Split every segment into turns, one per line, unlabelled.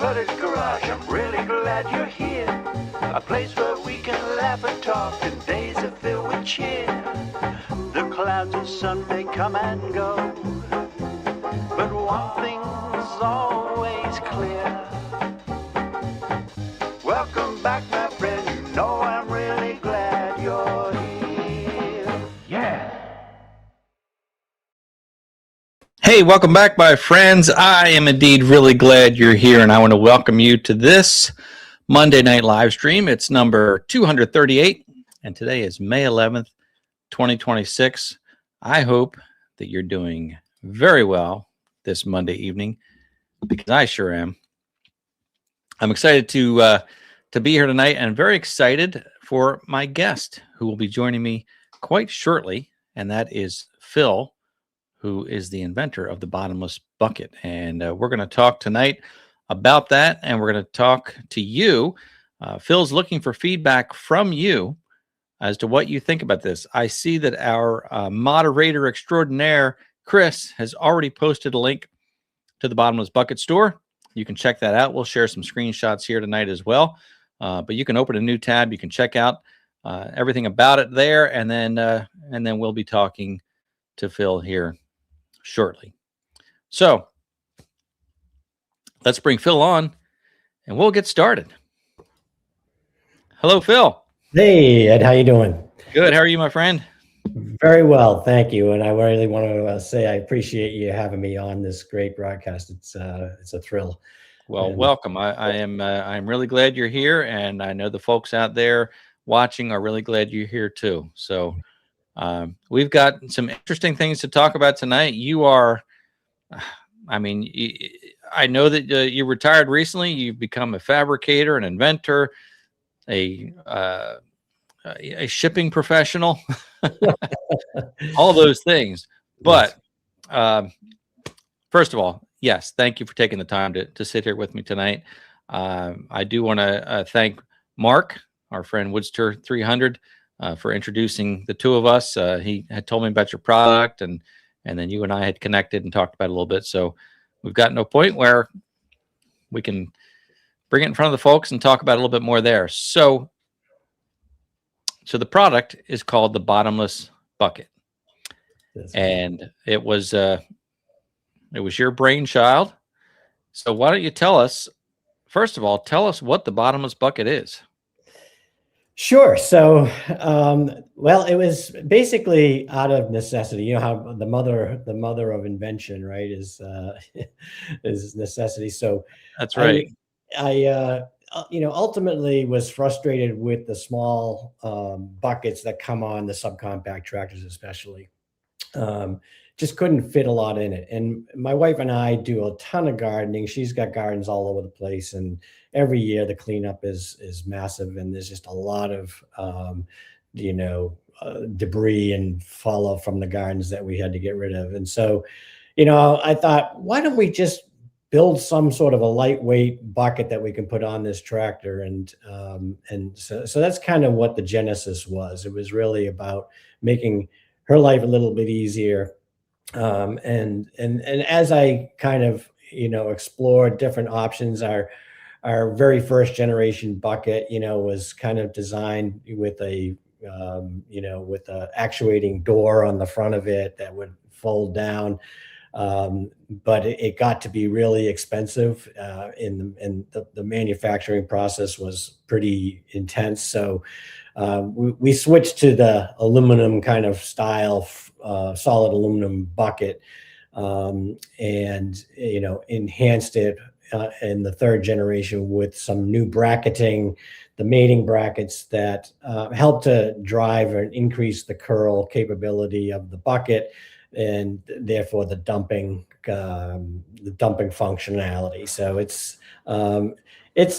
cluttered garage. I'm really glad you're here. A place where we can laugh and talk and days are filled with cheer. The clouds of sun may come and go, but one thing's always clear. Welcome back, my friend. You know I'm really glad you're here. Yeah.
Hey, welcome back, my friends. I am indeed really glad you're here, and I want to welcome you to this Monday night live stream. It's number 238, and today is May 11th, 2026. I hope that you're doing very well this Monday evening, because I sure am. I'm excited to be here tonight, and very excited for my guest who will be joining me quite shortly, and that is Phil, who is the inventor of the Bottomless Bucket. And we're going to talk tonight about that, and we're going to talk to you. Phil's looking for feedback from you as to what you think about this. I see that our moderator extraordinaire, Chris, has already posted a link to the Bottomless Bucket Store. You can check that out. We'll share some screenshots here tonight as well. But you can open a new tab. You can check out everything about it there, and then we'll be talking to Phil here shortly. So let's bring Phil on and we'll get started. Hello, Phil.
Hey, Ed, how you doing?
Good. How are you, my friend?
Very well, thank you. And I really want to say I appreciate you having me on this great broadcast. It's a thrill.
Well, welcome. I'm really glad you're here, and I know the folks out there watching are really glad you're here too. So we've got some interesting things to talk about tonight. You are, I know that you retired recently. You've become a fabricator, an inventor, a shipping professional, all those things. But first of all, yes, thank you for taking the time to sit here with me tonight. I do want to thank Mark, our friend Woodster 300, for introducing the two of us. He had told me about your product, and then you and I had connected and talked about it a little bit. So we've gotten to a point where we can bring it in front of the folks and talk about it a little bit more there. So the product is called the Bottomless Bucket. And it was your brainchild. So why don't you tell us, first of all, what the Bottomless Bucket is.
Sure. So, well, it was basically out of necessity. You know how the mother of invention, right, is necessity. So
that's right.
I ultimately was frustrated with the small buckets that come on the subcompact tractors, especially. Just couldn't fit a lot in it. And my wife and I do a ton of gardening. She's got gardens all over the place, and every year the cleanup is massive, and there's just a lot of debris and fallout from the gardens that we had to get rid of. And so, I thought, why don't we just build some sort of a lightweight bucket that we can put on this tractor? And so that's kind of what the genesis was. It was really about making her life a little bit easier. And as I kind of, explored different options, our very first generation bucket, was kind of designed with a actuating door on the front of it that would fold down. But it got to be really expensive, and the manufacturing process was pretty intense. So we switched to the aluminum kind of style, solid aluminum bucket, and enhanced it in the third generation with some new bracketing, the mating brackets that help to drive and increase the curl capability of the bucket, and therefore the dumping functionality. So it's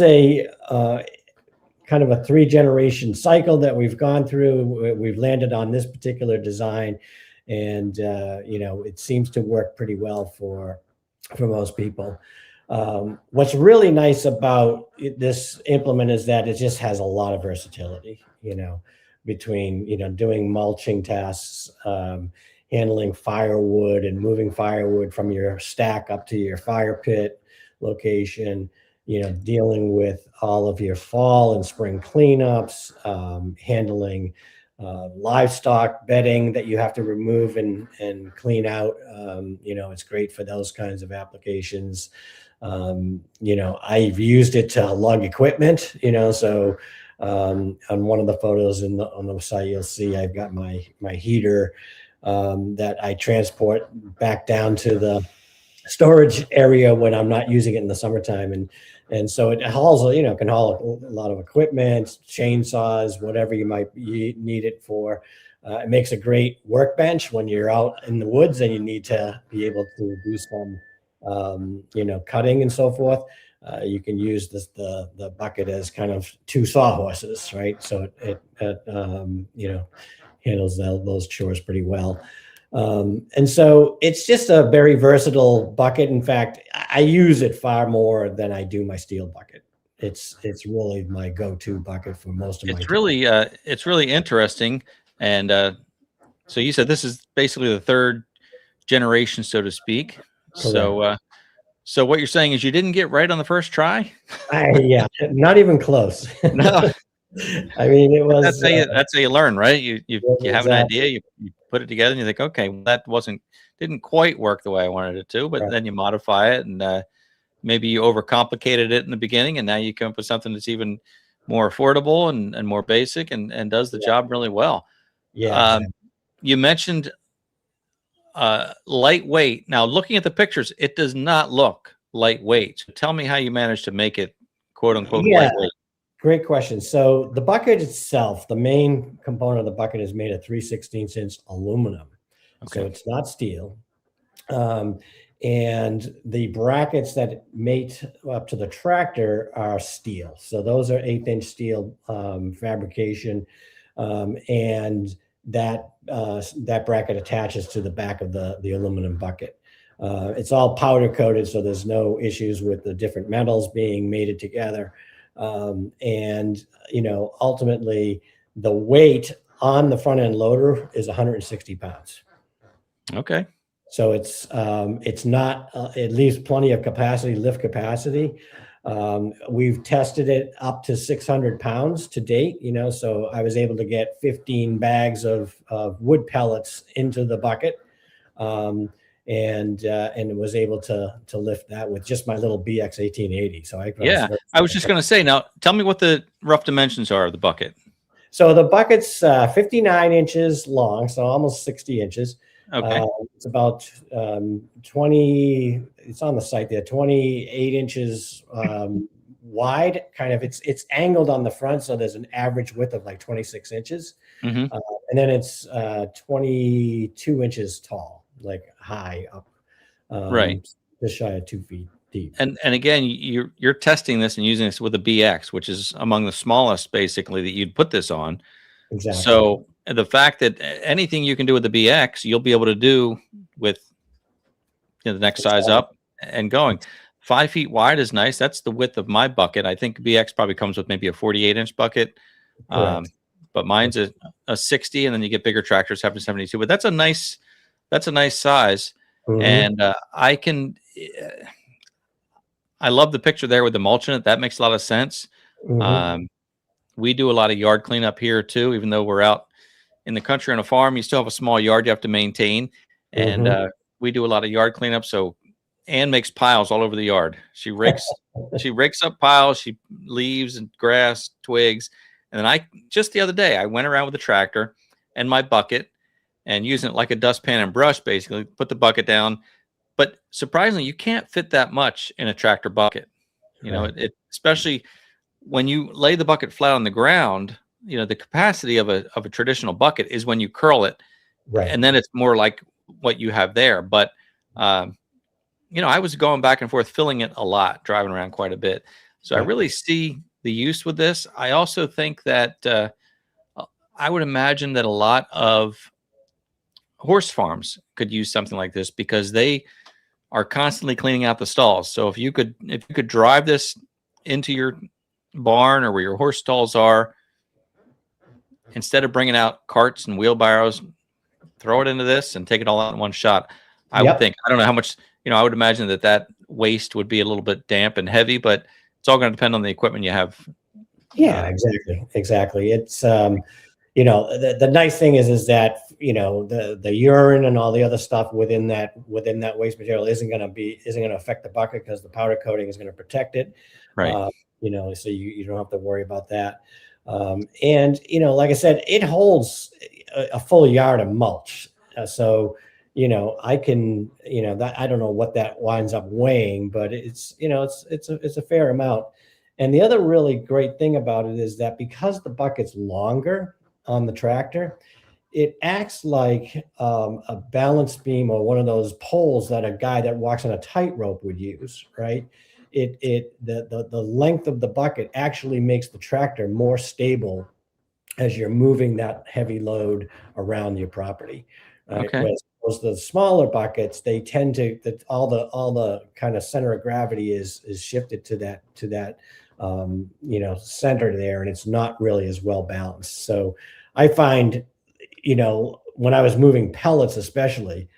a kind of a 3-generation cycle that we've gone through. We've landed on this particular design, and it seems to work pretty well for most people. What's really nice about this implement is that it just has a lot of versatility, between, doing mulching tasks, handling firewood and moving firewood from your stack up to your fire pit location, dealing with all of your fall and spring cleanups, handling livestock bedding that you have to remove and clean out. It's great for those kinds of applications. I've used it to lug equipment, so on one of the photos on the site, you'll see I've got my heater that I transport back down to the storage area when I'm not using it in the summertime. And so it hauls, can haul a lot of equipment, chainsaws, whatever you might need it for. It makes a great workbench when you're out in the woods and you need to be able to do some, cutting and so forth. You can use the bucket as kind of two sawhorses, right? So it handles those chores pretty well. And so it's just a very versatile bucket. In fact, I use it far more than I do my steel bucket. It's really my go-to bucket for most of my time.
It's really interesting. And so you said this is basically the third generation, so to speak.
Correct.
So what you're saying is you didn't get right on the first try?
Yeah, not even close.
No.
I mean, it was.
That's how you learn, right? You have an
Exactly.
idea, you put it together, and you think, okay, well, that didn't quite work the way I wanted it to, but
Right.
then you modify it, and maybe you overcomplicated it in the beginning, and now you come up with something that's even more affordable and more basic, and does the job really well.
Yeah,
Um,
exactly.
you mentioned lightweight. Now, looking at the pictures, it does not look lightweight. So tell me how you managed to make it "quote unquote"
Yeah,
lightweight.
great question. So the bucket itself, the main component of the bucket is made of 3/16" aluminum. So
Okay.
it's not steel. Um, and the brackets that mate up to the tractor are steel. So those are 1/8" steel fabrication. And that bracket attaches to the back of the aluminum bucket. It's all powder coated, so there's no issues with the different metals being mated together. And ultimately, the weight on the front end loader is 160 pounds.
Okay.
So it's not, it leaves plenty of capacity, lift capacity. We've tested it up to 600 pounds to date, so I was able to get 15 bags of wood pellets into the bucket. And was able to lift that with just my little BX 1880. So I was
Yeah,
very
I was just going to say. Now, tell me what the rough dimensions are of the bucket.
So the bucket's 59 inches long, so almost 60 inches.
Okay.
It's about 20. It's on the site there. 28 inches wide. Kind of. It's angled on the front, so there's an average width of like 26 inches,
Mm-hmm.
and then it's 22 inches tall, like high up,
Right.
just shy of 2 feet deep.
And again, you're testing this and using this with a BX, which is among the smallest, basically, that you'd put this on.
Exactly.
So the fact that anything you can do with the BX, you'll be able to do with the next size up and going. 5 feet wide is nice. That's the width of my bucket. I think BX probably comes with maybe a 48-inch bucket.
Correct.
But mine's a 60, and then you get bigger tractors having 72. But that's a nice size.
Mhm.
And I love the picture there with the mulch in it. That makes a lot of sense.
Mhm.
We do a lot of yard cleanup here too, even though we're out in the country on a farm. You still have a small yard you have to maintain, and
Mhm.
we do a lot of yard cleanup. So Ann makes piles all over the yard. She rakes up piles, she leaves and grass, twigs, and then just the other day I went around with the tractor and my bucket and using it like a dustpan and brush, basically put the bucket down. But surprisingly, you can't fit that much in a tractor bucket.
Right.
It especially when you lay the bucket flat on the ground. The capacity of a traditional bucket is when you curl it,
Right.
and then it's more like what you have there. But I was going back and forth filling it a lot, driving around quite a bit. So I
Yeah.
really see the use with this. I also think that I would imagine that a lot of horse farms could use something like this because they are constantly cleaning out the stalls. So if you could drive this into your barn or where your horse stalls are, instead of bringing out carts and wheelbarrows, throw it into this and take it all out in one shot. I would
Yep.
think. I don't know how much. I would imagine that waste would be a little bit damp and heavy, but it's all going to depend on the equipment you have.
Yeah, exactly. It's the nice thing is that the urine and all the other stuff within that waste material isn't going to affect the bucket, because the powder coating is going to protect it.
Right.
So you don't have to worry about that. And like I said, it holds a full yard of mulch. So I can that I don't know what that winds up weighing, but it's a fair amount. And the other really great thing about it is that because the bucket's longer on the tractor, it acts like a balance beam or one of those poles that a guy that walks on a tightrope would use, right? The length of the bucket actually makes the tractor more stable as you're moving that heavy load around your property. Right?
Okay.
Whereas the smaller buckets, they tend to all the kind of center of gravity is shifted to that center there, and it's not really as well balanced. So I find, when I was moving pellets, especially,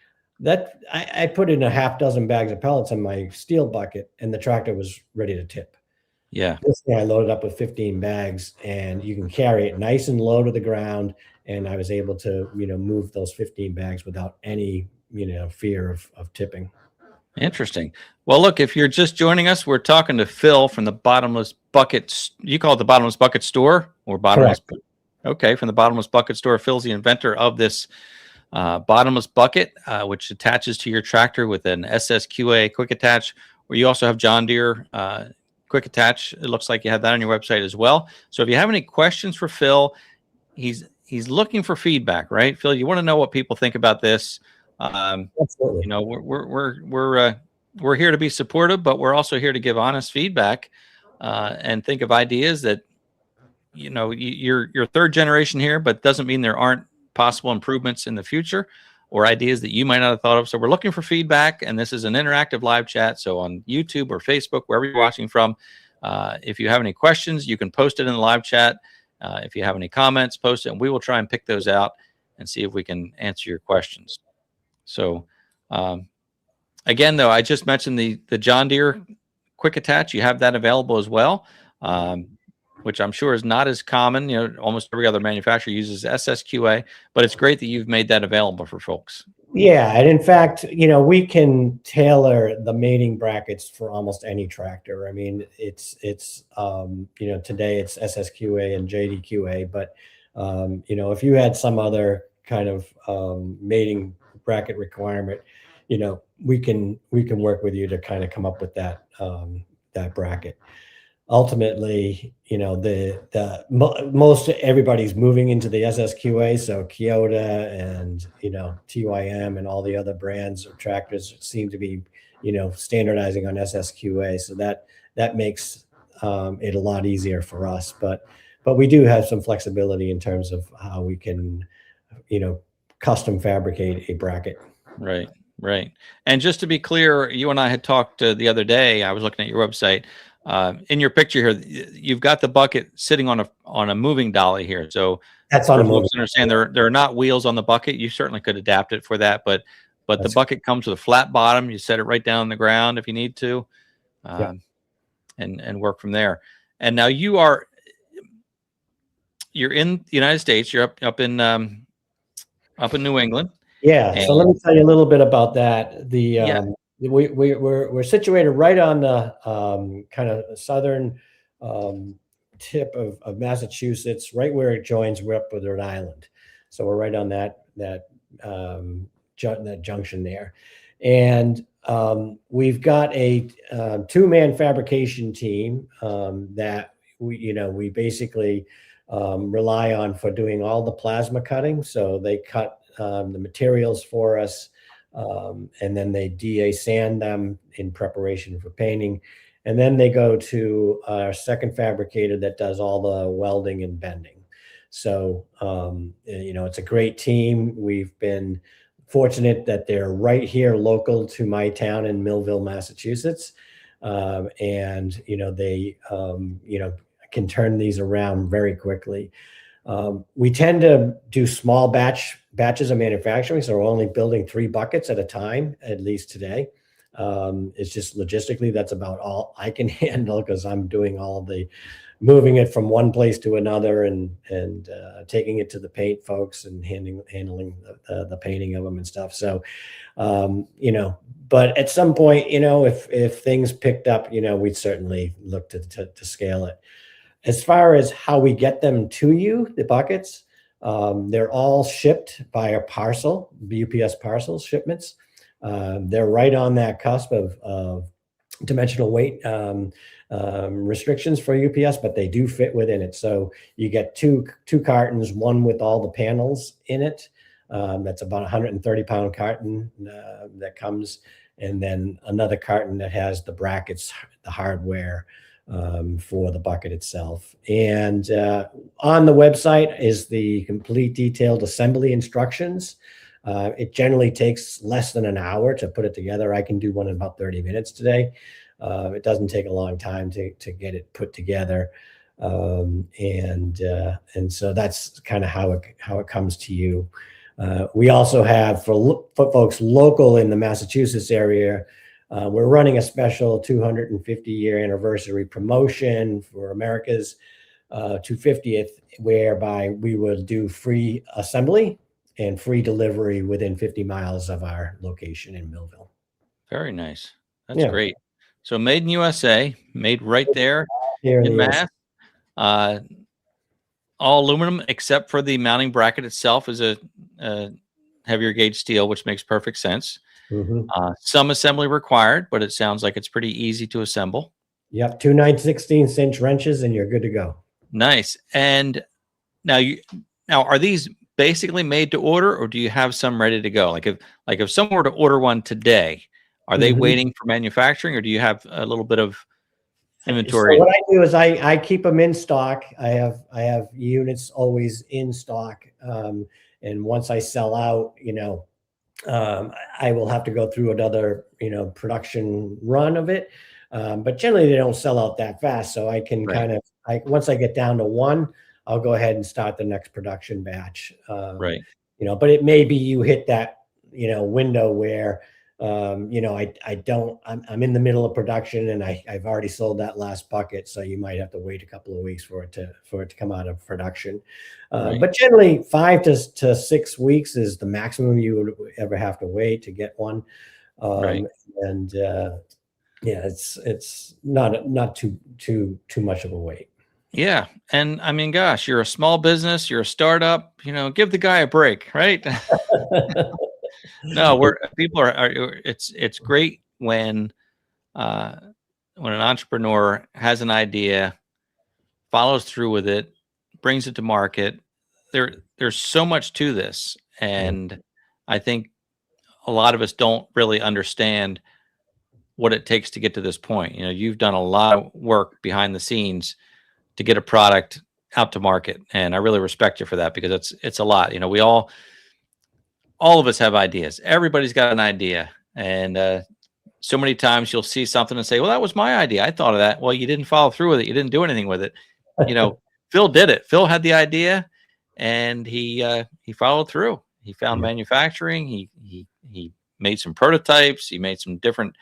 that I put in a half dozen bags of pellets in my steel bucket, and the tractor was ready to tip.
Yeah.
This thing I loaded up with 15 bags, and you can carry it nice and low to the ground. And I was able to, move those 15 bags without any, fear of tipping.
Interesting. Well, look, if you're just joining us, we're talking to Phil from the Bottomless Bucket. You call it the Bottomless Bucket Store, or Bottomless?
Correct.
Okay, from the Bottomless Bucket Store. Phil's the inventor of this bottomless bucket, which attaches to your tractor with an SSQA quick attach, where you also have John Deere quick attach. It looks like you have that on your website as well. So if you have any questions for Phil, he's looking for feedback, right? Phil, you want to know what people think about this.
Absolutely.
We're here to be supportive, but we're also here to give honest feedback and think of ideas that, you're third generation here, but doesn't mean there aren't possible improvements in the future or ideas that you might not have thought of. So we're looking for feedback, and this is an interactive live chat. So on YouTube or Facebook, wherever you're watching from, if you have any questions, you can post it in the live chat. If you have any comments, post it, and we will try and pick those out and see if we can answer your questions. So again, though, I just mentioned the John Deere quick attach. You have that available as well, which I'm sure is not as common. Almost every other manufacturer uses SSQA, but it's great that you've made that available for folks.
Yeah, and in fact, we can tailor the mating brackets for almost any tractor. I mean, it's today it's SSQA and JDQA, but if you had some other kind of mating bracket requirement, we can work with you to kind of come up with that bracket. Ultimately, most everybody's moving into the SSQA, so Kyoto and TYM and all the other brands of tractors seem to be standardizing on SSQA, so that makes it a lot easier for us. But we do have some flexibility in terms of how we can custom fabricate a bracket.
Right. And just to be clear, you and I had talked the other day. I was looking at your website. In your picture here, you've got the bucket sitting on a moving dolly here. So
that's on a moving.
Understand there are not wheels on the bucket. You certainly could adapt it for that, but the bucket comes with a flat bottom. You set it right down on the ground if you need to, and work from there. And now you're in the United States. You're up in New England.
Yeah. So let me tell you a little bit about that. We're situated right on the kind of southern tip of Massachusetts, right where it joins with Rhode Island. So we're right on that junction there, and we've got a two-man fabrication team that we basically rely on for doing all the plasma cutting. So they cut the materials for us. And then they DA sand them in preparation for painting. And then they go to our second fabricator that does all the welding and bending. So, it's a great team. We've been fortunate that they're right here local to my town in Millville, Massachusetts. And they, can turn these around very quickly. We tend to do small batches of manufacturing, so we're only building 3 buckets at a time, at least today. It's just logistically, that's about all I can handle, because I'm doing all the moving it from one place to another, and taking it to the paint folks and handling the painting of them and stuff. So, but at some point, if things picked up, we'd certainly look to scale it. As far as how we get them to you, the buckets, they're all shipped by a parcel, UPS parcels shipments. They're right on that cusp of dimensional weight restrictions for UPS, but they do fit within it. So you get two cartons, one with all the panels in it. That's about 130-pound carton that comes, and then another carton that has the brackets, the hardware for the bucket itself. And on the website is the complete detailed assembly instructions. It generally takes less than an hour to put it together. I can do one in about 30 minutes today. It doesn't take a long time to get it put together. And so that's kind of how it comes to you. We also have, for folks local in the Massachusetts area, we're running a special 250-year anniversary promotion for America's 250th, whereby we will do free assembly and free delivery within 50 miles of our location in Millville.
Very nice. That's great. So made in USA, made right there
here
in Mass. All aluminum except for the mounting bracket itself is a heavier gauge steel, which makes perfect sense. Some assembly required, but it sounds like it's pretty easy to assemble.
Yep, 2 9/16" wrenches, and you're good to go.
Nice. And now are these basically made to order, or do you have some ready to go? Like if someone were to order one today, are they waiting for manufacturing, or do you have a little bit of inventory?
So what I do is I keep them in stock. I have units always in stock, and once I sell out, I will have to go through another production run of it. But generally they don't sell out that fast, so I can once I get down to one, I'll go ahead and start the next production batch. But it may be you hit that window where I'm in the middle of production, and I've already sold that last bucket, so you might have to wait a couple of weeks for it to come out of production. But generally 5 to 6 weeks is the maximum you would ever have to wait to get one. And it's not too much of a wait.
Yeah. And I mean, gosh, you're a small business, you're a startup, give the guy a break, right? No, people are it's great when an entrepreneur has an idea, follows through with it, brings it to market. There's so much to this, and I think a lot of us don't really understand what it takes to get to this point. You've done a lot of work behind the scenes to get a product out to market, and I really respect you for that, because it's a lot. We all of us have ideas. Everybody's got an idea, and so many times you'll see something and say, well, that was my idea, I thought of that. Well, you didn't follow through with it, you didn't do anything with it. Phil did it. Phil had the idea, and he followed through. He found manufacturing. He made some prototypes. He made some different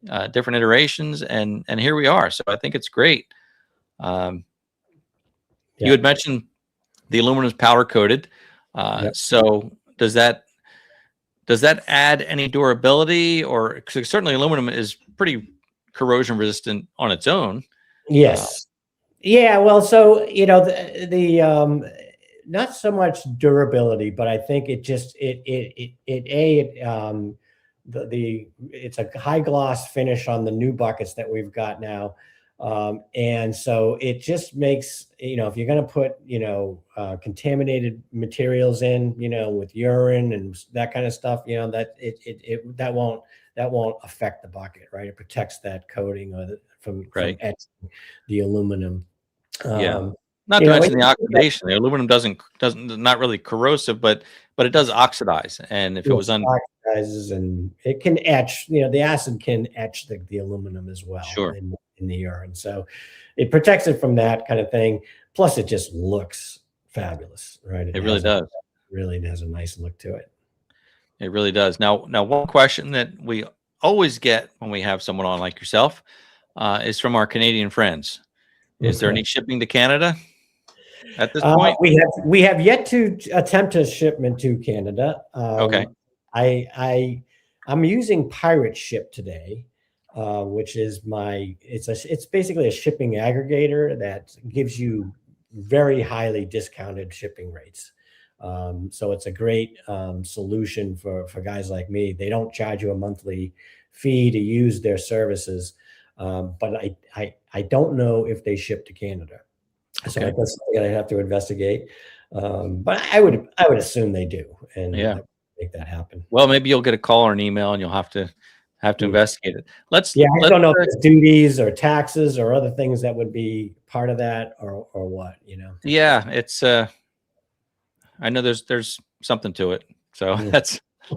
iterations, and here we are. So I think it's great. You had mentioned the aluminum is powder coated. So does that add any durability, or cause certainly aluminum is pretty corrosion resistant on its own?
Yes. Well, so the not so much durability, but I think it just it's a high gloss finish on the new buckets that we've got now. And so it just makes, if you're going to put, contaminated materials in, with urine and that kind of stuff, that won't affect the bucket, right? It protects that coating from etching the aluminum.
Not to mention the oxidation. The aluminum doesn't not really corrosive, but it does oxidize. And if it was
oxidizes, and it can etch, the acid can etch the aluminum as well. In the urine. So it protects it from that kind of thing. Plus it just looks fabulous, right?
It really does.
Really has a nice look to it.
It really does. Now one question that we always get when we have someone on like yourself is from our Canadian friends. Is there any shipping to Canada at this point?
We have yet to attempt a shipment to Canada.
Okay.
I'm using Pirate Ship today, which is it's basically a shipping aggregator that gives you very highly discounted shipping rates. So it's a great solution for guys like me. They don't charge you a monthly fee to use their services, but I don't know if they ship to Canada. So
Okay.
that's something I have to investigate. But I would assume they do, and make that happen.
Well, maybe you'll get a call or an email, and you'll have to investigate it.
I don't know if it's duties or taxes or other things that would be part of that, or what, you know.
Yeah, it's I know there's something to it. So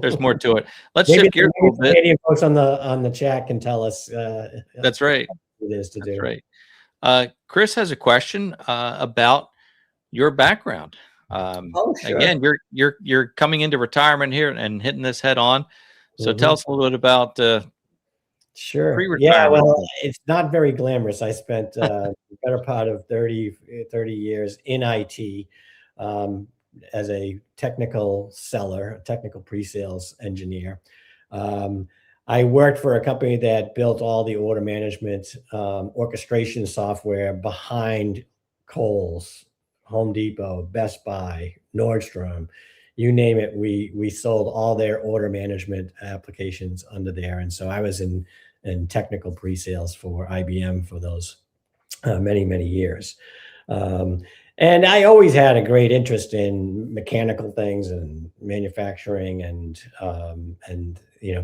there's more to it. Let's shift gears a little bit.
Canadian folks on the chat can tell us.
That's right.
It is to do.
That's right. Chris has a question about your background.
Sure.
Again, you're coming into retirement here and hitting this head on. So tell us a little bit about
sure. Yeah, well, it's not very glamorous. I spent the better part of 30 years in IT as a technical seller, technical pre-sales engineer. I worked for a company that built all the order management orchestration software behind Kohl's, Home Depot, Best Buy, Nordstrom, you name it. We sold all their order management applications under there. And so I was in technical pre-sales for IBM for those many, many years. And I always had a great interest in mechanical things and manufacturing, and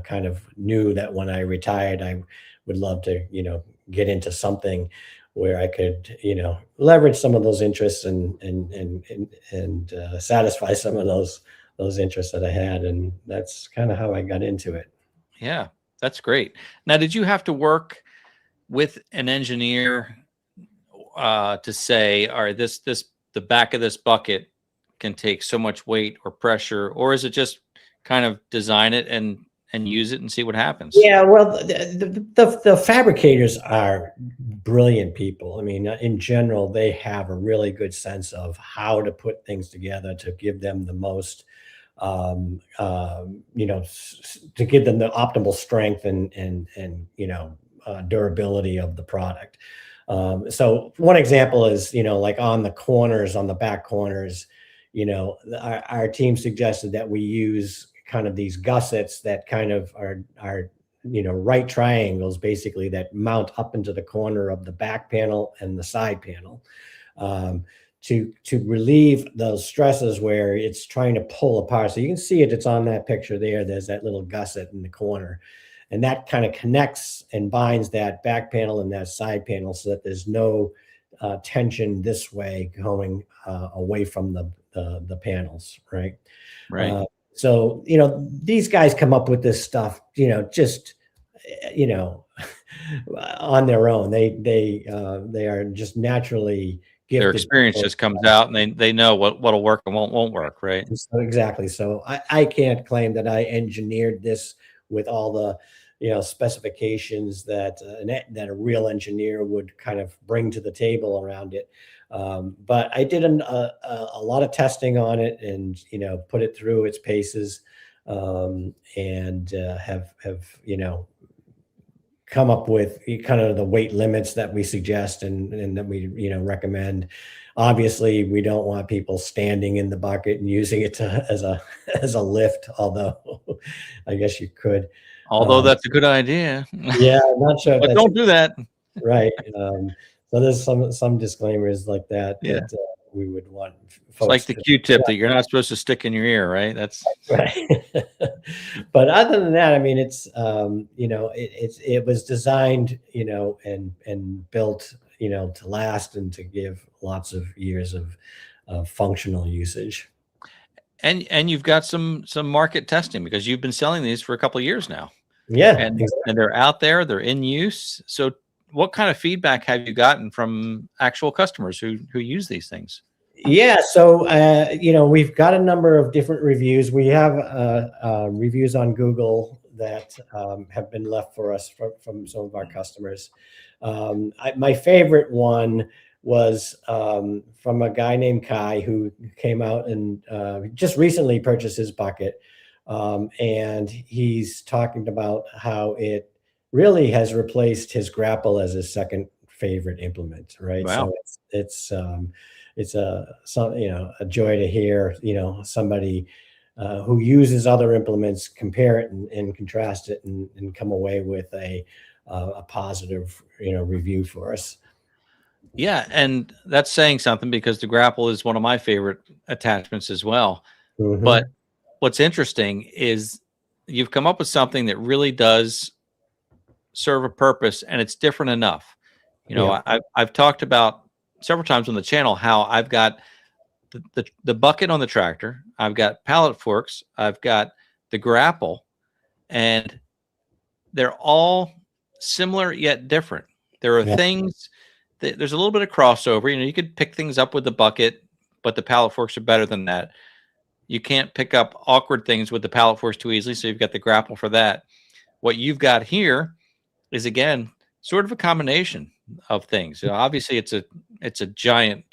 kind of knew that when I retired, I would love to, get into something where I could, leverage some of those interests and satisfy some of those interests that I had. And that's kind of how I got into it.
Yeah, that's great. Now, did you have to work with an engineer to say, all right, the back of this bucket can take so much weight or pressure, or is it just kind of design it and use it and see what happens?
Yeah, well, the fabricators are brilliant people. I mean, in general, they have a really good sense of how to put things together to give them the most, to give them the optimal strength and durability of the product. So one example is, like on the back corners, our team suggested that we use kind of these gussets that kind of are right triangles, basically, that mount up into the corner of the back panel and the side panel, to relieve those stresses where it's trying to pull apart. So you can see it's on that picture there. There's that little gusset in the corner. And that kind of connects and binds that back panel and that side panel so that there's no tension this way going away from the panels, right?
Right.
So, these guys come up with this stuff, just, on their own. They are just naturally gifted.
Their experience just comes out, and they know what'll work and won't work, right?
So, exactly. So I can't claim that I engineered this with all the specifications that a real engineer would kind of bring to the table around it. But I did a lot of testing on it, and put it through its paces, and have come up with kind of the weight limits that we suggest and that we recommend. Obviously, we don't want people standing in the bucket and using it as a lift, although I guess you could.
Although that's a good idea.
Yeah, I'm not sure.
But don't do that.
Right. So there's some disclaimers like that that we would want folks.
It's like the Q-tip that you're not supposed to stick in your ear, right? That's
right. But other than that, I mean, it's it was designed, and built, to last and to give lots of years of functional usage.
And you've got some market testing, because you've been selling these for a couple of years now.
Yeah.
And they're out there, they're in use. So what kind of feedback have you gotten from actual customers who use these things?
Yeah. So, we've got a number of different reviews. We have reviews on Google that have been left for us from some of our customers. My favorite one was from a guy named Kai, who came out and just recently purchased his bucket. And he's talking about how it really has replaced his grapple as his second favorite implement, right?
Wow.
So it's a joy to hear, somebody who uses other implements compare it and contrast it and come away with a positive, review for us.
Yeah, and that's saying something because the grapple is one of my favorite attachments as well.
Mhm.
But what's interesting is you've come up with something that really does serve a purpose, and it's different enough.
Yeah.
I've talked about several times on the channel how I've got the bucket on the tractor, I've got pallet forks, I've got the grapple, and they're all similar yet different. There are
Yeah.
things that there's a little bit of crossover. You could pick things up with the bucket, but the pallet forks are better than that. You can't pick up awkward things with the pallet forks too easily, so you've got the grapple for that. What you've got here is, again, sort of a combination of things. Obviously, it's a giant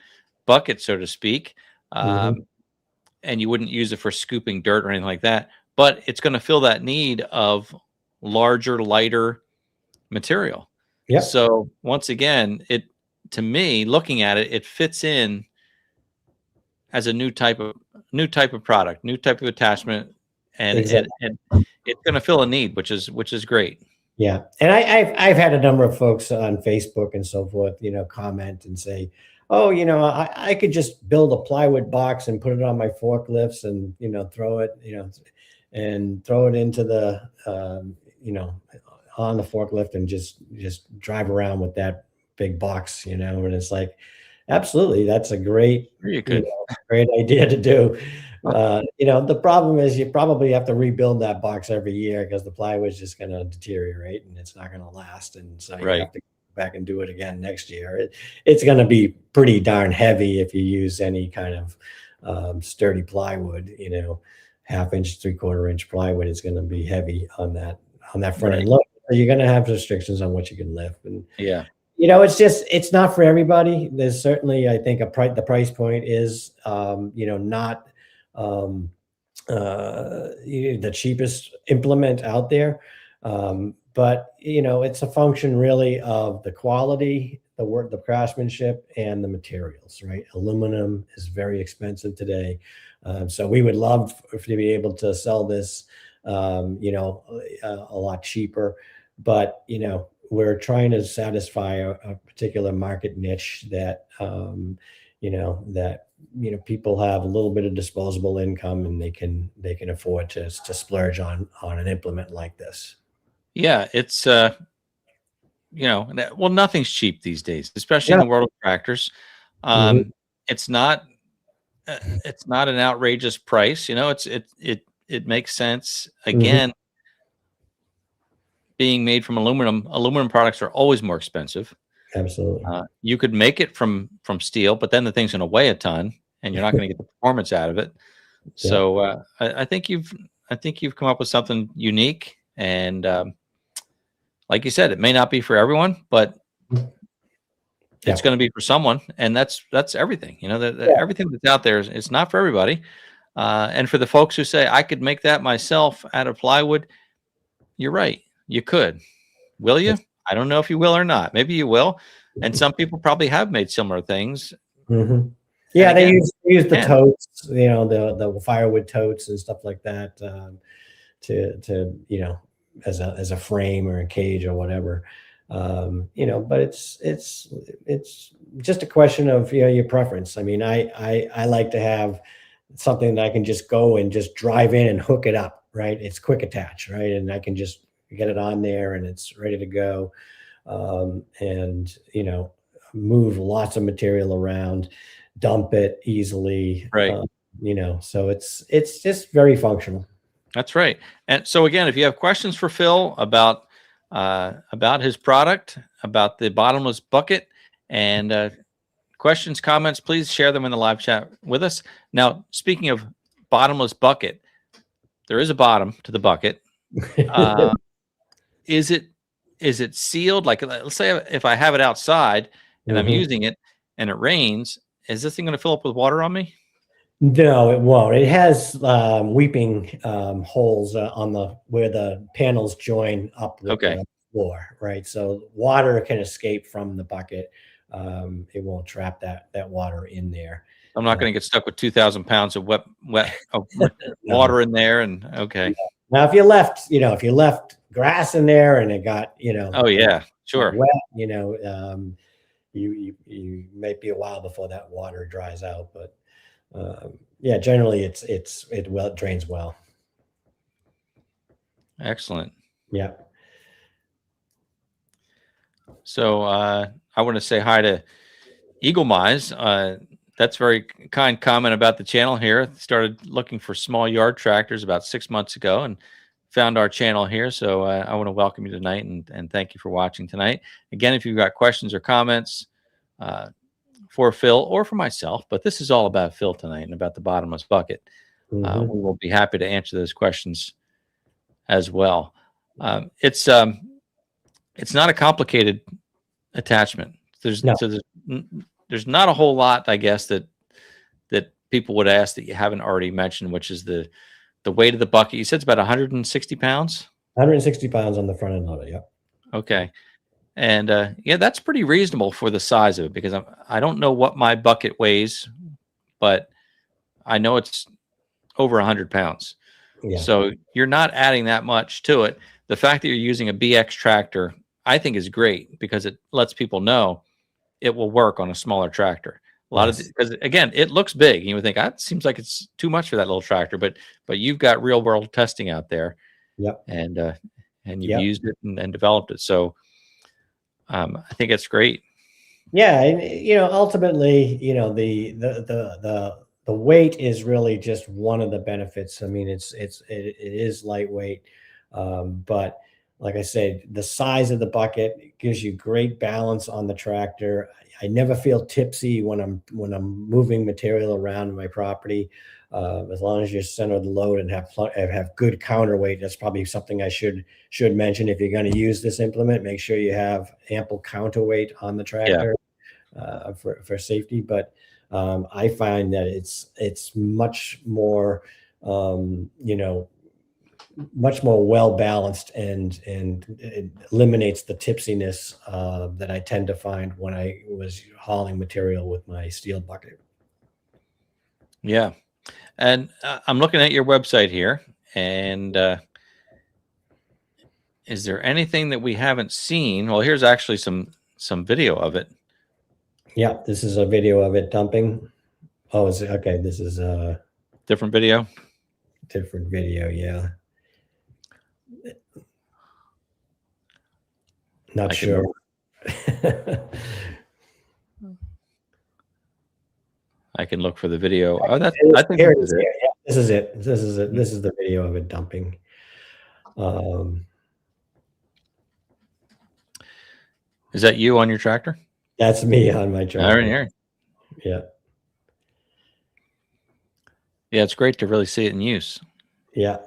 bucket, so to speak,
Mhm.
and you wouldn't use it for scooping dirt or anything like that. But it's going to fill that need of larger, lighter material.
Yep.
So once again, to me, looking at it, it fits in as a new type of product, new type of attachment, and
Exactly.
it's going to fill a need, which is great.
Yeah, and I've had a number of folks on Facebook and so forth, comment and say, "Oh, I could just build a plywood box and put it on my forklifts and throw it, and throw it into the on the forklift and just drive around with that big box, and it's like, absolutely, that's a great
You could.
great idea to do. The problem is you probably have to rebuild that box every year because the plywood's just going to deteriorate and it's not going to last. And so you
Right.
have to go back and do it again next year. It's going to be pretty darn heavy if you use any kind of sturdy plywood, half-inch, three-quarter-inch plywood is going to be heavy on that front end load. So you're going to have restrictions on what you can lift. And
Yeah.
it's not for everybody. There's certainly, I think, the price point is, not the cheapest implement out there. But, it's a function really of the quality, the work, the craftsmanship, and the materials, right? Aluminum is very expensive today. So we would love to be able to sell this, a lot cheaper. But, we're trying to satisfy a particular market niche that, people have a little bit of disposable income and they can afford to splurge on an implement like this.
Yeah, it's well, nothing's cheap these days, especially in
Yeah.
the world of tractors.
Mhm.
Um, it's not it's not an outrageous price. It makes sense.
Mhm.
Again, being made from aluminum products are always more expensive.
Absolutely.
You could make it from steel, but then the thing's going to weigh a ton, and you're not going to get the performance out of it.
Yeah.
So I think you've come up with something unique, and like you said, it may not be for everyone, but it's
Yeah.
going to be for someone, and that's everything.
Yeah.
Everything that's out there is not for everybody. And for the folks who say I could make that myself out of plywood, you're right, you could. Will you? I don't know if you will or not. Maybe you will. And some people probably have made similar things.
Mhm.
And
Yeah, they
again,
use the
and
totes, the firewood totes and stuff like that, to as a frame or a cage or whatever. But it's just a question of your preference. I mean, I like to have something that I can just go and just drive in and hook it up, right? It's quick attach, right? And I can just get it on there and it's ready to go. And move lots of material around, dump it easily.
right.
So it's just very functional.
That's right. And so again, if you have questions for Phil about his product, about the bottomless bucket, and questions, comments, please share them in the live chat with us. Now, speaking of bottomless bucket, there is a bottom to the bucket. Is it sealed? Like, let's say if I have it outside and I'm using it and it rains, is this thing going to fill up with water on me?
No, it won't. It has weeping holes on where the panels join up with
Okay.
the floor, right? So water can escape from the bucket. It won't trap that water in there.
I'm not going to get stuck with 2,000 pounds of wet
No.
water in there. And okay.
Now, if you left grass in there and it got,
Oh yeah, sure.
wet, you might be a while before that water dries out. But yeah, generally it drains well.
Excellent.
Yeah.
So I want to say hi to Eagle Mize. That's very kind comment about the channel here. Started looking for small yard tractors about 6 months ago and found our channel here. So I want to welcome you tonight and thank you for watching tonight. Again, if you've got questions or comments for Phil or for myself, but this is all about Phil tonight and about the bottomless bucket. We will be happy to answer those questions as well. It's not a complicated attachment. There's not a whole lot, I guess, that people would ask that you haven't already mentioned, which is the weight of the bucket. You said it's about 160 pounds.
160 pounds on the front end of it. Yeah.
Okay. And yeah, that's pretty reasonable for the size of it, because I don't know what my bucket weighs, but I know it's over 100 pounds. Yeah. So you're not adding that much to it. The fact that you're using a BX tractor, I think, is great, because it lets people know it will work on a smaller tractor. Because again, it looks big. You would think, it seems like it's too much for that little tractor, but you've got real world testing out there.
Yep.
And you've used it and developed it. So I think it's great. Yeah,
and ultimately, the weight is really just one of the benefits. I mean, it is lightweight, but like I said, the size of the bucket gives you great balance on the tractor. I never feel tipsy when I'm moving material around my property. As long as you center the load and have good counterweight. That's probably something I should mention. If you're going to use this implement, make sure you have ample counterweight on the tractor for safety. But I find that it's much more much more well balanced, and it eliminates the tipsiness that I tend to find when I was hauling material with my steel bucket.
Yeah. And I'm looking at your website here, and is there anything that we haven't seen? Well, here's actually some video of it.
Yeah, this is a video of it dumping. Oh, is it okay? This is a
different video.
Different video, yeah. Not sure.
I can look for the video. Oh, I think
here it is. Yeah, this is it. This is the video of it dumping.
Is that you on your tractor?
That's me on my tractor.
Here.
Yeah.
Yeah, it's great to really see it in use.
Yeah.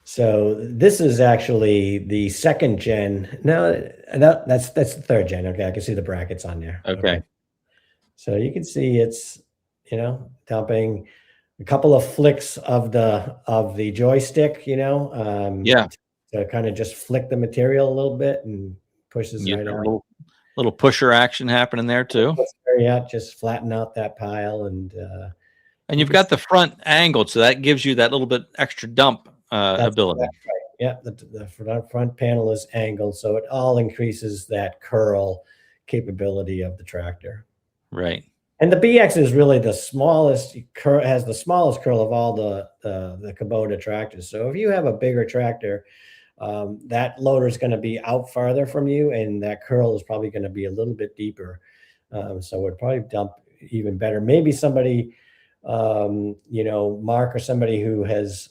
So this is actually the second gen. No, that's the third gen. Okay, I can see the brackets on there.
Okay.
So you can see it's dumping a couple of flicks of the joystick. To kind of just flick the material a little bit and pushes right out.
Little pusher action happening there too.
Yeah, just flatten out that pile, and
you've got the front angled, so that gives you that little bit extra dump ability.
That's right. Yeah, the front panel is angled, so it all increases that curl capability of the tractor.
Right.
And the BX is really the smallest has the smallest curl of all the Kubota tractors. So if you have a bigger tractor, that loader is going to be out farther from you, and that curl is probably going to be a little bit deeper. So it'd probably dump even better. Maybe somebody, Mark or somebody who has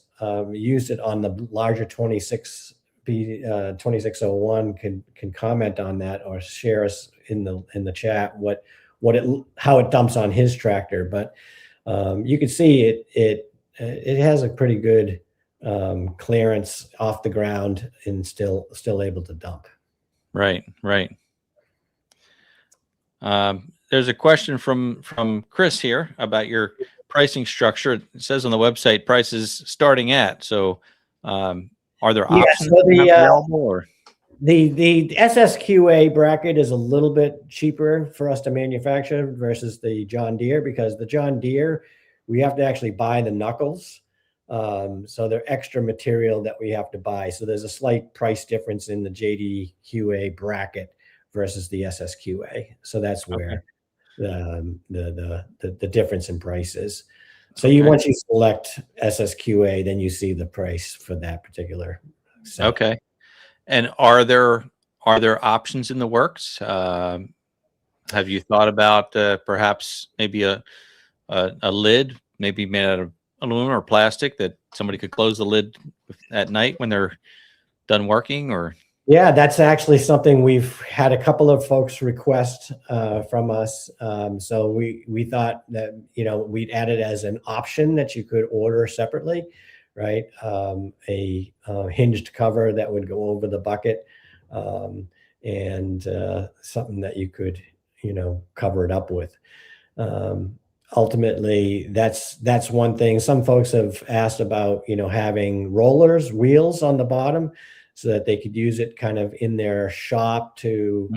used it on the larger 2601 can comment on that, or share us in the chat how it dumps on his tractor. But you can see it it has a pretty good clearance off the ground and still able to dump.
Right. There's a question from Chris here about your pricing structure. It says on the website prices starting at. So, are there options
so
available? Or
the SSQA bracket is a little bit cheaper for us to manufacture versus the John Deere, because the John Deere, we have to actually buy the knuckles. So they're extra material that we have to buy. So there's a slight price difference in the JDQA bracket versus the SSQA. So that's where the difference in price is. So once you select SSQA, then you see the price for that particular set.
Okay. And are there options in the works? Have you thought about perhaps maybe a lid, maybe made out of aluminum or plastic, that somebody could close the lid at night when they're done working? Or
yeah, that's actually something we've had a couple of folks request from us. So we thought that, we'd add it as an option that you could order separately, right? A hinged cover that would go over the bucket, and something that you could, cover it up with. Ultimately, that's one thing. Some folks have asked about, having wheels on the bottom, so that they could use it kind of in their shop to,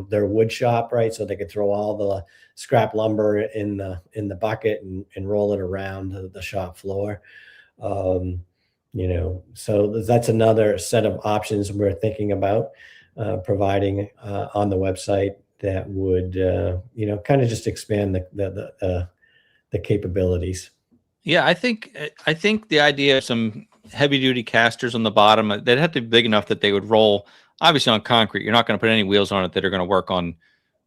their wood shop, right? So they could throw all the scrap lumber in the bucket and roll it around the shop floor. So that's another set of options we're thinking about providing on the website that would, kind of just expand the capabilities.
yeah, I think the idea of some heavy duty casters on the bottom, they'd have to be big enough that they would roll obviously on concrete. You're not going to put any wheels on it that are going to work on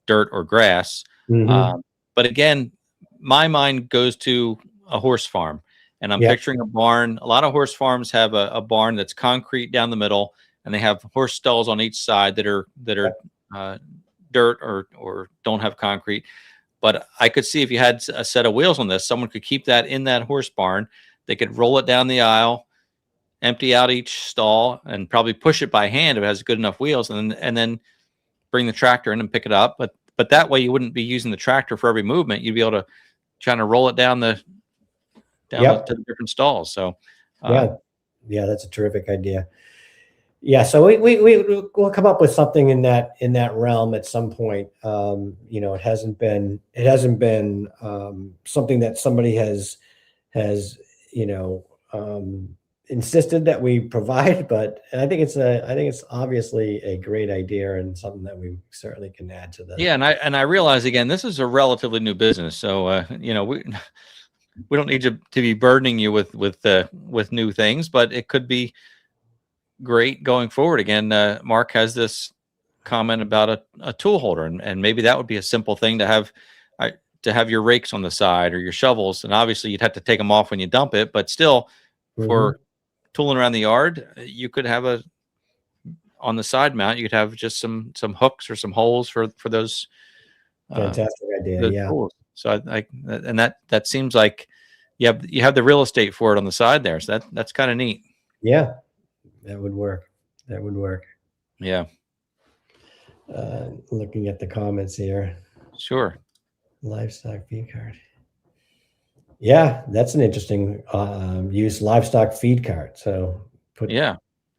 dirt or grass. But again, my mind goes to a horse farm, and I'm picturing a barn. A lot of horse farms have a barn that's concrete down the middle, and they have horse stalls on each side that are dirt or don't have concrete. But I could see if you had a set of wheels on this, someone could keep that in that horse barn. They could roll it down the aisle, empty out each stall, and probably push it by hand if it has good enough wheels, and then bring the tractor in and pick it up. But that way you wouldn't be using the tractor for every movement. You'd be able to kind of roll it down to the different stalls. So
yeah, that's a terrific idea. Yeah, so we'll come up with something in that realm at some point. It hasn't been something that somebody has insisted that we provide, but I think it's obviously a great idea and something that we certainly can add to the.
Yeah, and I realize again, this is a relatively new business, so we don't need to be burdening you with new things, but it could be great going forward. Again, Mark has this comment about a tool holder, and maybe that would be a simple thing to have your rakes on the side or your shovels, and obviously you'd have to take them off when you dump it, but still for tooling around the yard, you could have on the side mount, you could have just some hooks or some holes for those.
Fantastic idea. Yeah.
Tools. So that seems like you have the real estate for it on the side there. So that's kind of neat.
Yeah, that would work.
Yeah.
Looking at the comments here.
Sure.
Livestock feed cart. Yeah, that's an interesting use. Livestock feed cart. So put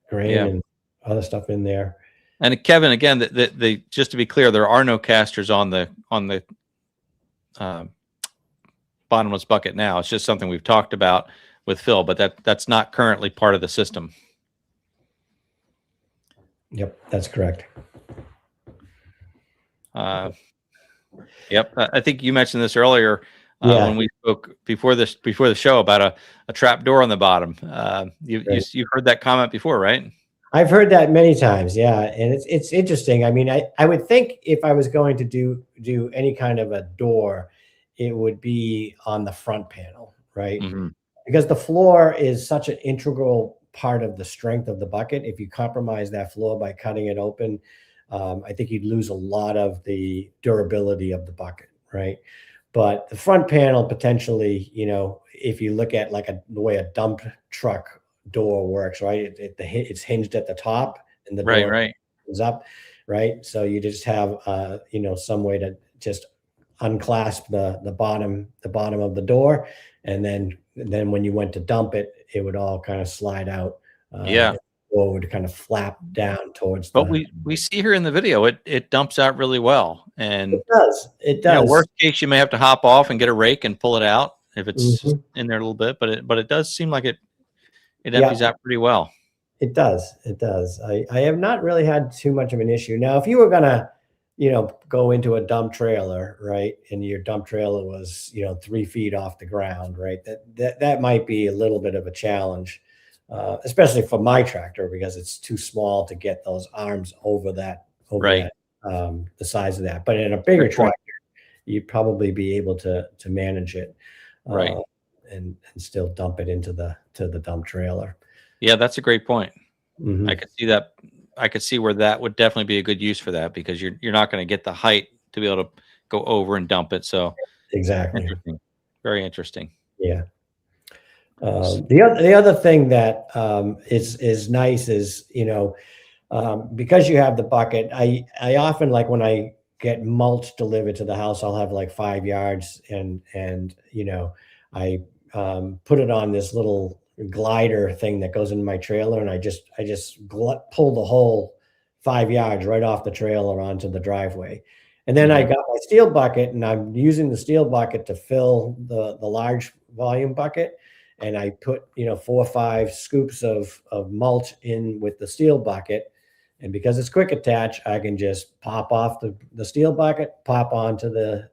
grain and other stuff in there.
And Kevin, again, the just to be clear, there are no casters on the bottomless bucket now. It's just something we've talked about with Phil, but that's not currently part of the system.
Yep, that's correct.
Yep, I think you mentioned this earlier when we spoke before the show about a trap door on the bottom. You've heard that comment before, right?
I've heard that many times, yeah, and it's interesting. I mean, I would think if I was going to do any kind of a door, it would be on the front panel, right? Because the floor is such an integral part of the strength of the bucket. If you compromise that floor by cutting it open, I think you'd lose a lot of the durability of the bucket, right? But the front panel potentially, you know, if you look at like the way a dump truck door works, right? It's hinged at the top and the
Right,
door
right.
is up, right? So you just have, you know, some way to just unclasp the bottom of the door, and then when you went to dump it, it would all kind of slide out.
Yeah.
Or would kind of flap down towards
But
the.
we see here in the video, it dumps out really well. And
It does. It
you know,
does.
worst case, you may have to hop off and get a rake and pull it out if it's
Mhm.
in there a little bit. But it does seem like it
Yeah,
empties out pretty well.
it does. It does. I have not really had too much of an issue. Now, if you were gonna, you know, go into a dump trailer, right, and your dump trailer was, you know, 3 feet off the ground, right, that might be a little bit of a challenge, especially for my tractor because it's too small to get those arms over
Right.
that, the size of that. But in a bigger
Good point.
tractor, you'd probably be able to manage it,
Right.
and still dump it into the dump trailer.
Yeah, that's a great point.
Mhm.
I could see that. I could see where that would definitely be a good use for that, because you're not going to get the height to be able to go over and dump it. So
Exactly.
interesting. Very interesting.
Yeah. The other thing that is nice is, you know, because you have the bucket, I often, like when I get mulch delivered to the house, I'll have like 5 yards, and you know, I put it on this little glider thing that goes in my trailer, and I just pull the whole 5 yards right off the trailer onto the driveway. And then I
Mhm.
got my steel bucket, and I'm using the steel bucket to fill the large volume bucket. And I put, you know, 4 or 5 scoops of mulch in with the steel bucket. And because it's quick attach, I can just pop off the steel bucket, pop onto the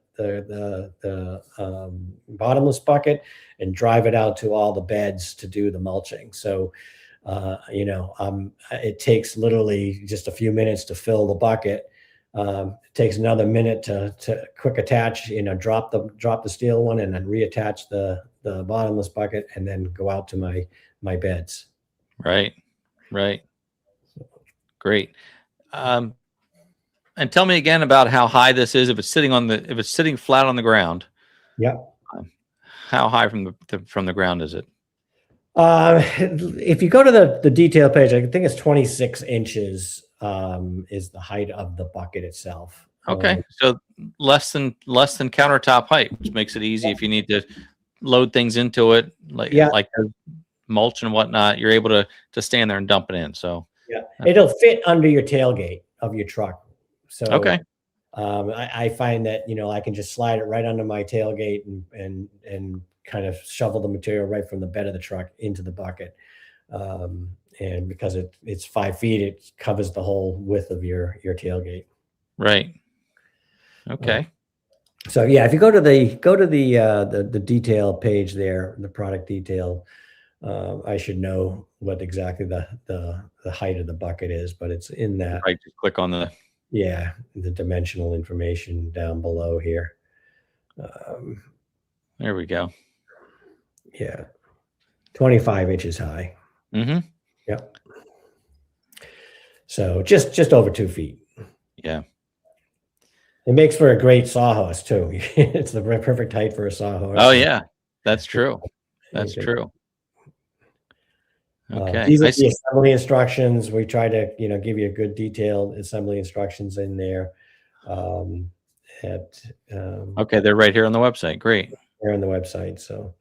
bottomless bucket, and drive it out to all the beds to do the mulching. So, you know, it takes literally just a few minutes to fill the bucket. It takes another minute to quick attach, you know, drop the steel one and then reattach the bottomless bucket, and then go out to my beds.
Right. Right. Great. Um, and tell me again about how high this is. If it's sitting flat on the ground,
Yep.
how high from the ground is it?
If you go to the detail page, I think it's 26 inches is the height of the bucket itself.
Okay, so less than countertop height, which makes it easy if you need to load things into it, like
Yeah.
the mulch and whatnot. You're able to stand there and dump it in. So
Yeah, it'll fit under your tailgate of your truck. So
okay,
I find that, you know, I can just slide it right under my tailgate, and kind of shovel the material right from the bed of the truck into the bucket. And because it's 5 feet, it covers the whole width of your tailgate.
right, okay,
So yeah, if you go to the detail page there, the product detail, I should know what exactly the height of the bucket is, but it's in that.
right. Just click on the.
Yeah, the dimensional information down below here. Um,
There we go.
yeah, 25 inches high.
Mm-hmm.
Yep. So just over 2 feet.
Yeah.
It makes for a great sawhorse too. It's the perfect height for a sawhorse.
Oh yeah, that's true. That's true. Okay.
These are the assembly instructions. We try to, you know, give you a good detailed assembly instructions in there.
Okay, they're right here on the website. Great.
They're on the website. So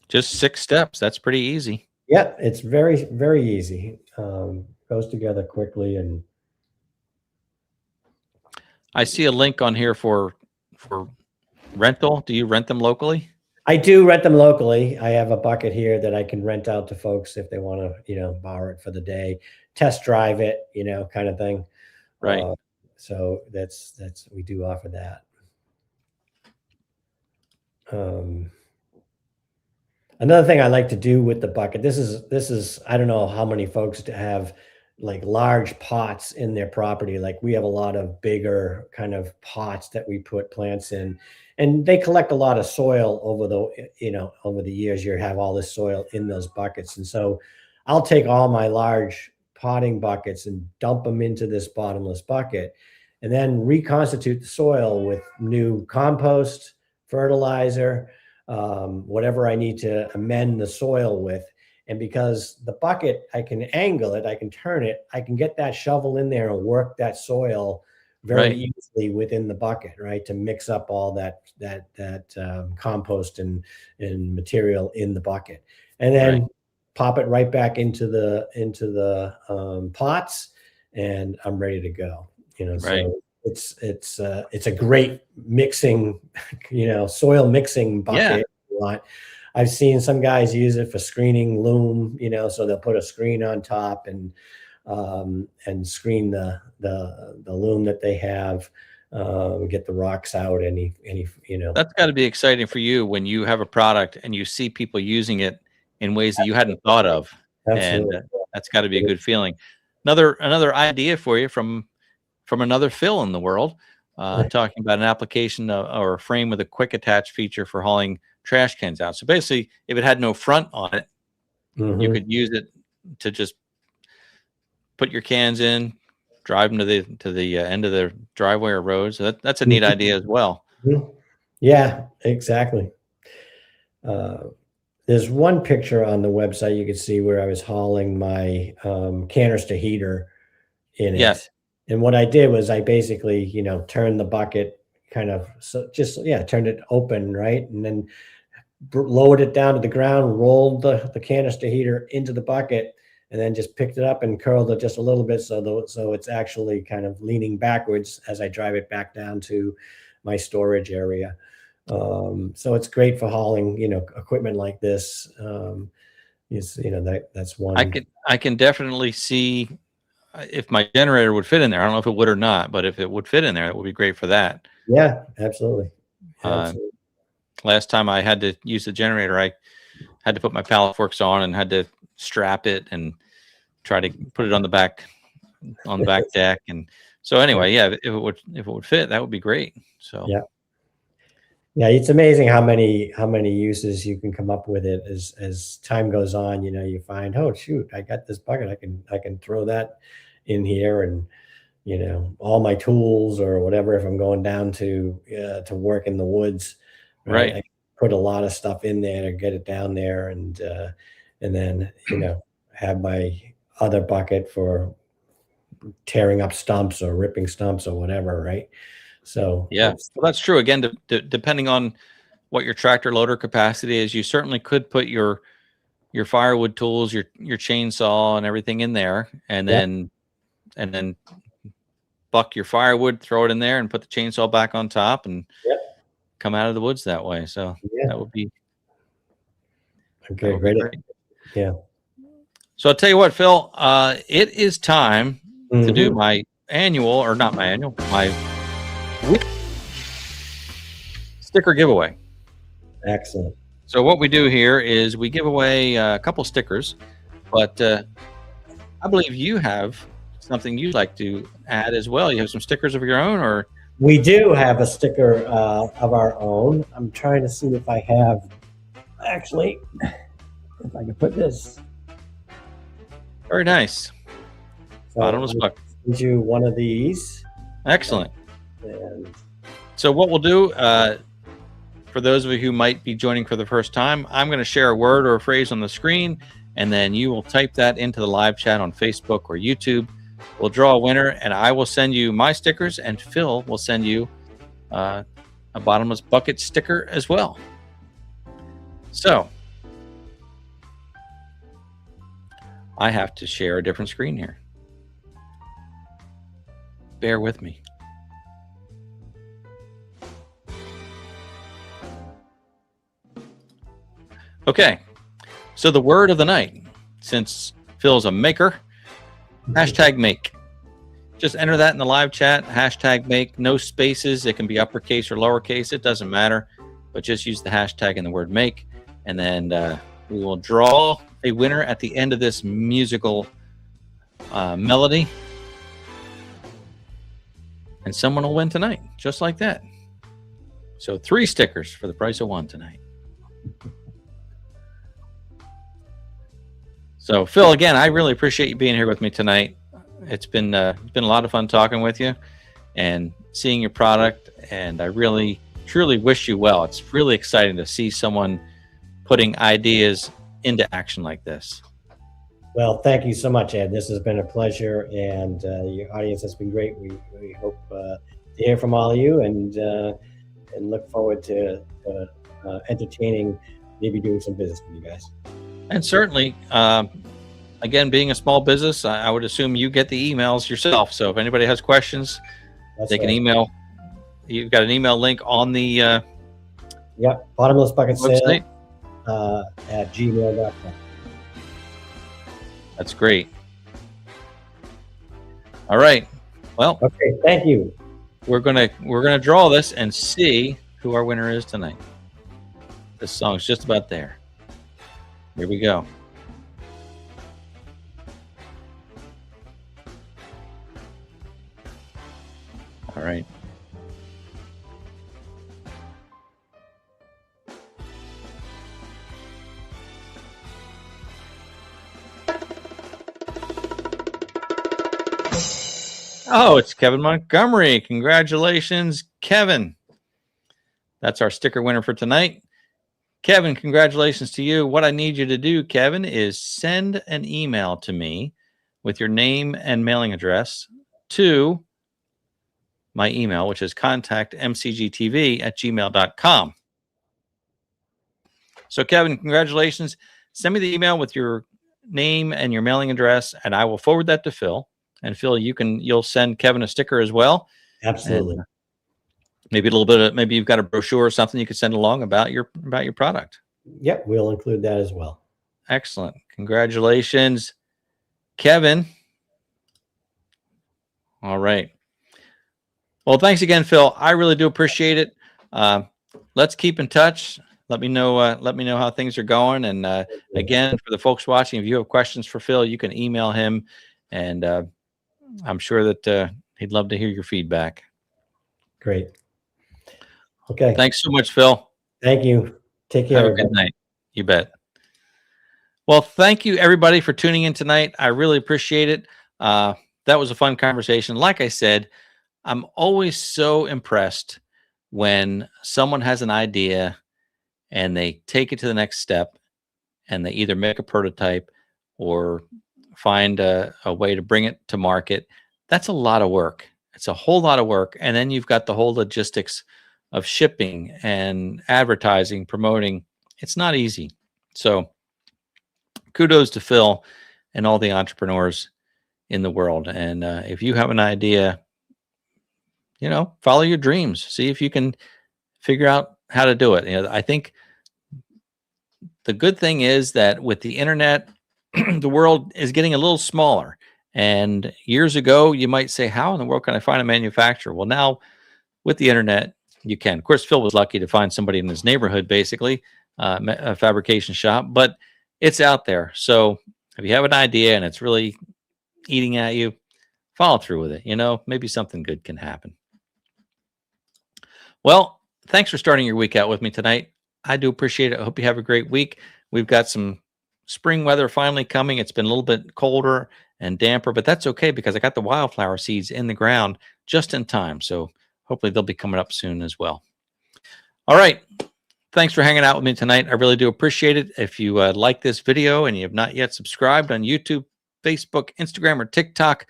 just 6 steps. That's pretty easy.
yeah, it's very, very easy. Goes together quickly. And
I see a link on here for rental. Do you rent them locally?
I do rent them locally. I have a bucket here that I can rent out to folks if they want to, you know, borrow it for the day, test drive it, you know, kind of thing.
Right.
So that's we do offer that. Another thing I like to do with the bucket, this is I don't know how many folks to have like large pots in their property. Like we have a lot of bigger kind of pots that we put plants in, and they collect a lot of soil over the years. You have all this soil in those buckets. And so I'll take all my large potting buckets and dump them into this bottomless bucket. and then reconstitute the soil with new compost, fertilizer, whatever I need to amend the soil with. And because the bucket, I can angle it, I can turn it, I can get that shovel in there and work that soil very easily within the bucket, right? To mix up all that compost and material in the bucket, and then pop it right back into the pots, and I'm ready to go. So it's a great mixing, soil mixing bucket. I've seen some guys use it for screening loam, so they'll put a screen on top and screen the loam that they have, get the rocks out.
That's got to be exciting for you when you have a product and you see people using it in ways that you hadn't thought of.
Absolutely.
And that's got to be a good feeling. Another idea for you from another Phil in the world, talking about an application or a frame with a quick attach feature for hauling trash cans out. So basically, if it had no front on it, you could use it to just put your cans in, drive them to the end of the driveway or road. So that's a neat idea as well.
Yeah, exactly. There's one picture on the website you can see where I was hauling my canister heater in it.
Yes.
And what I did was I basically, turned the bucket turned it open, right? And then lowered it down to the ground, rolled the canister heater into the bucket, and then just picked it up and curled it just a little bit so it's actually kind of leaning backwards as I drive it back down to my storage area. So it's great for hauling, equipment like this. That's one.
I can definitely see if my generator would fit in there. I don't know if it would or not, but if it would fit in there, it would be great for that.
Yeah, absolutely.
Last time I had to use the generator, I had to put my pallet forks on and had to strap it and try to put it on the back deck. And so anyway, if it would fit, that would be great. So
yeah, it's amazing how many uses you can come up with it as time goes on. You find, oh shoot, I got this bucket, I can throw that in here, and all my tools or whatever, if I'm going down to work in the woods, right? I put a lot of stuff in there to get it down there, and then have my other bucket for tearing up stumps or ripping stumps or whatever, right? So
well, that's true. Again, depending on what your tractor loader capacity is, you certainly could put your firewood tools, your chainsaw and everything in there, and then buck your firewood, throw it in there, and put the chainsaw back on top, and come out of the woods that way. So that would be
great. Yeah.
So I'll tell you what, Phil, it is time to do my sticker giveaway.
Excellent.
So what we do here is we give away a couple stickers, but I believe you have something you'd like to add as well. You have some stickers of your own, or?
We do have a sticker of our own. I'm trying to see if I have, actually, if I can put this.
Very nice.
So
Bottomless Bucket.
Send you one of these.
Excellent.
And
so what we'll do, for those of you who might be joining for the first time, I'm going to share a word or a phrase on the screen, and then you will type that into the live chat on Facebook or YouTube. We'll draw a winner, and I will send you my stickers, and Phil will send you a Bottomless Bucket sticker as well. So I have to share a different screen here. Bear with me. Okay, so the word of the night, since Phil's a maker, #make. Just enter that in the live chat, #make, no spaces. It can be uppercase or lowercase, it doesn't matter, but just use the hashtag and the word make, and then we will draw a winner at the end of this musical melody, and someone will win tonight, just like that. So 3 stickers for the price of 1 tonight. So Phil, again, I really appreciate you being here with me tonight. It's been a lot of fun talking with you, and seeing your product. And I really, truly wish you well. It's really exciting to see someone putting ideas into action like this.
Well, thank you so much, Ed. This has been a pleasure, and your audience has been great. We hope to hear from all of you, and look forward to entertaining, maybe doing some business with you guys.
And certainly, again, being a small business, I would assume you get the emails yourself. So if anybody has questions, they can email. You've got an email link on the
Bottomless Bucket
website
at gmail.com.
That's great. All right. Well,
okay. Thank you.
We're gonna draw this and see who our winner is tonight. This song's just about there. Here we go. All right. Oh, it's Kevin Montgomery. Congratulations, Kevin. That's our sticker winner for tonight. Kevin, congratulations to you. What I need you to do, Kevin, is send an email to me with your name and mailing address to my email, which is contactmcgtv@gmail.com. So, Kevin, congratulations. Send me the email with your name and your mailing address, and I will forward that to Phil. And Phil, you'll send Kevin a sticker as well.
Absolutely.
And maybe a little bit of, maybe you've got a brochure or something you could send along about your product.
Yep, we'll include that as well.
Excellent. Congratulations, Kevin. All right. Well, thanks again, Phil. I really do appreciate it. Let's keep in touch. Let me know how things are going. And again, for the folks watching, if you have questions for Phil, you can email him, and I'm sure that he'd love to hear your feedback.
Great. Okay.
Thanks so much, Phil.
Thank you. Take care.
Have a good night. You bet. Well, thank you, everybody, for tuning in tonight. I really appreciate it. That was a fun conversation. Like I said, I'm always so impressed when someone has an idea and they take it to the next step, and they either make a prototype or find a way to bring it to market. That's a lot of work. It's a whole lot of work. And then you've got the whole logistics of shipping and advertising, promoting. It's not easy. So kudos to Phil and all the entrepreneurs in the world. And if you have an idea, follow your dreams. See if you can figure out how to do it. I think the good thing is that with the internet, the world is getting a little smaller. And years ago, you might say, how in the world can I find a manufacturer? Well, now with the internet, you can. Of course, Phil was lucky to find somebody in his neighborhood, basically, a fabrication shop, but it's out there. So if you have an idea and it's really eating at you, follow through with it. Maybe something good can happen. Well, thanks for starting your week out with me tonight. I do appreciate it. I hope you have a great week. We've got some spring weather finally coming. It's been a little bit colder and damper, but that's okay because I got the wildflower seeds in the ground just in time. So hopefully they'll be coming up soon as well. All right. Thanks for hanging out with me tonight. I really do appreciate it. If you like this video and you have not yet subscribed on YouTube, Facebook, Instagram, or TikTok,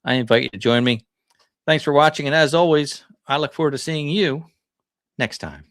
I invite you to join me. Thanks for watching. And as always, I look forward to seeing you next time.